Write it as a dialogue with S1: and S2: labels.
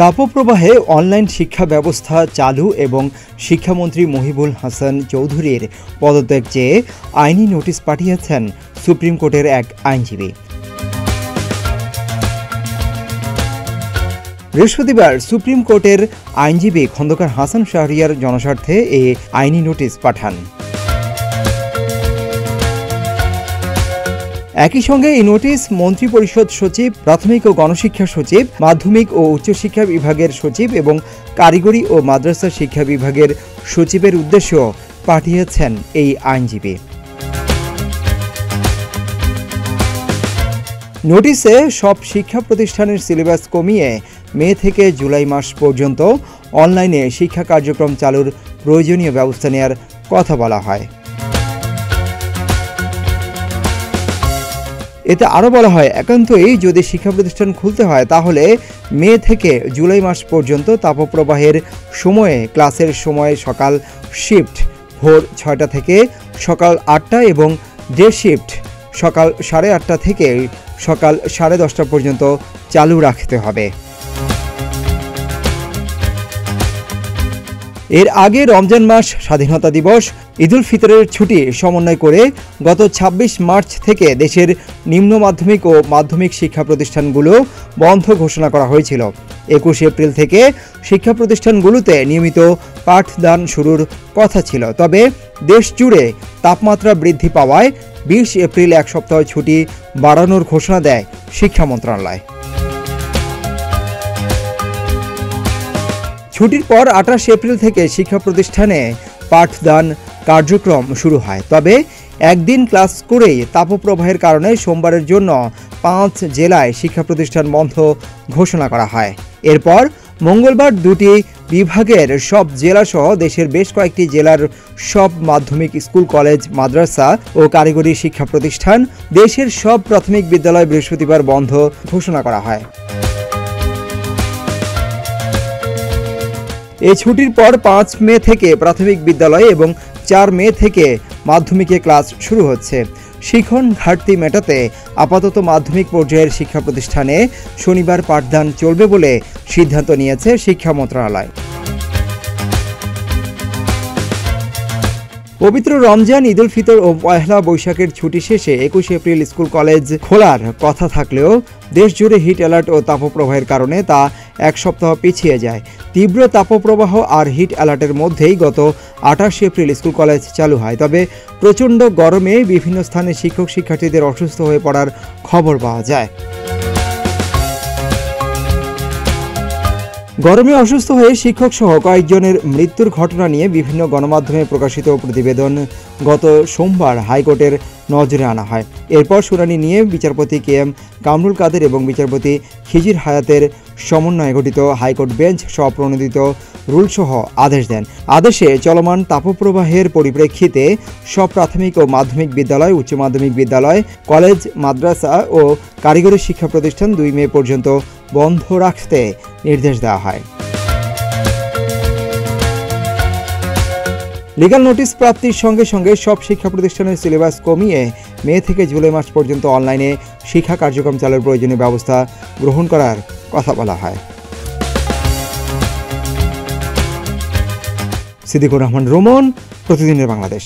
S1: তাপপ্রবাহে online শিক্ষা ব্যবস্থা চালু এবং শিক্ষামন্ত্রী মহিবুল হাসান চৌধুরীর পদত্যাগ চেয়ে আইনি নোটিশ পাঠিয়েছেন সুপ্রিম কোর্টের এক আইনজীবী। বৃহস্পতিবার সুপ্রিম কোর্টের আইনজীবী খন্দকার হাসান শাহরিয়ার জনস্বার্থে এই আইনি নোটিশ পাঠান। একই সঙ্গে এই নোটিশ মন্ত্রিপরিষদ সচিব, প্রাথমিক ও গণশিক্ষা সচিব, মাধ্যমিক ও উচ্চশিক্ষা বিভাগের সচিব এবং কারিগরি ও মাদ্রাসা শিক্ষা বিভাগের সচিবের উদ্দেশ্যেও পাঠিয়েছেন এই আইনজীবী। নোটিশে সব শিক্ষা প্রতিষ্ঠানের সিলেবাস কমিয়ে মে থেকে জুলাই মাস পর্যন্ত অনলাইনে শিক্ষা কার্যক্রম চালুর প্রয়োজনীয় ব্যবস্থা নেওয়ার কথা বলা হয়। এতে আরও বলা হয়, একান্তই যদি শিক্ষা প্রতিষ্ঠান খুলতে হয় তাহলে মে থেকে জুলাই মাস পর্যন্ত তাপপ্রবাহের সময়ে ক্লাসের সময় সকাল শিফট ভোর 6টা থেকে সকাল 8টা এবং ডে শিফট সকাল 8:30 থেকে সকাল 10:30 পর্যন্ত চালু রাখতে হবে। এর আগে রমজান মাস, স্বাধীনতা দিবস, ঈদুল ফিতরের ছুটি সমন্বয় করে গত 26 মার্চ থেকে দেশের নিম্ন মাধ্যমিক ও মাধ্যমিক শিক্ষা প্রতিষ্ঠানগুলো বন্ধ ঘোষণা করা হয়েছিল। 21 এপ্রিল থেকে শিক্ষা প্রতিষ্ঠানগুলোতে নিয়মিত পাঠদান শুরুর কথা ছিল, তবে দেশ জুড়ে তাপমাত্রা বৃদ্ধি পাওয়ায় 20 এপ্রিল এক সপ্তাহ ছুটি বাড়ানোর ঘোষণা দেয় শিক্ষা মন্ত্রণালয়। ছুটির পর 28 এপ্রিল থেকে শিক্ষা প্রতিষ্ঠানে পাঠদান কার্যক্রম শুরু হয়, তবে একদিন ক্লাস করেই তাপপ্রবাহের কারণে সোমবারের জন্য 5 জেলায় শিক্ষা প্রতিষ্ঠান বন্ধ ঘোষণা করা হয়। এরপর মঙ্গলবার দুটি বিভাগের সব জেলাসহ দেশের বেশ কয়েকটি জেলার সব মাধ্যমিক স্কুল, কলেজ, মাদ্রাসা ও কারিগরি শিক্ষা প্রতিষ্ঠান, দেশের সব প্রাথমিক বিদ্যালয় বৃহস্পতিবার বন্ধ ঘোষণা করা হয়। এই ছুটির পর 5 মে থেকে প্রাথমিক বিদ্যালয় এবং 4 মে থেকে মাধ্যমিকে ক্লাস শুরু হচ্ছে। শিক্ষণ ঘাটতি মেটাতে আপাতত মাধ্যমিক পর্যায়ের শিক্ষা প্রতিষ্ঠানে শনিবার পাঠদান চলবে বলে সিদ্ধান্ত নিয়েছে শিক্ষা মন্ত্রণালয়। পবিত্র রমজান, ঈদুল ফিতর ও পয়লা বৈশাখের ছুটি শেষে 21 এপ্রিল স্কুল কলেজ খোলার কথা থাকলেও দেশ জুড়ে হিট অ্যালার্ট ও তাপপ্রবাহের কারণে তা এক সপ্তাহ পিছিয়ে যায়। তীব্র তাপপ্রবাহ আর হিট অ্যালার্টের মধ্যেই গত 28 এপ্রিল স্কুল কলেজ চালু হয়, তবে প্রচণ্ড গরমে বিভিন্ন স্থানে শিক্ষক শিক্ষার্থীদের অসুস্থ হয়ে পড়ার খবর পাওয়া যায়। গরমে অসুস্থ হয়ে শিক্ষক সহ কয়েকজনের মৃত্যুর ঘটনা নিয়ে বিভিন্ন গণমাধ্যমে প্রকাশিত প্রতিবেদন গত সোমবার হাইকোর্টের নজরে আনা হয়। এরপর শুনানি নিয়ে বিচারপতি KM কামরুল কাদের এবং বিচারপতি খিজির হায়াতের সমন্বয়ে গঠিত হাইকোর্ট বেঞ্চ স্বপ্রণোদিত রুলসহ আদেশ দেন। আদেশে চলমান তাপপ্রবাহের পরিপ্রেক্ষিতে সব প্রাথমিক ও মাধ্যমিক বিদ্যালয়, উচ্চ মাধ্যমিক বিদ্যালয়, কলেজ, মাদ্রাসা ও কারিগরি শিক্ষা প্রতিষ্ঠান 2 মে পর্যন্ত বন্ধ রাখতে নির্দেশ দেওয়া হয়। লিগ্যাল নোটিশ প্রাপ্তির সঙ্গে সঙ্গে সব শিক্ষা প্রতিষ্ঠানের সিলেবাস কমিয়ে মে থেকে জুলাই মাস পর্যন্ত অনলাইনে শিক্ষা কার্যক্রম চালুর প্রয়োজনীয় ব্যবস্থা গ্রহণ করার কথা বলা হয়। সিদ্দিকুর রহমান রোমন, প্রতিদিনের বাংলাদেশ।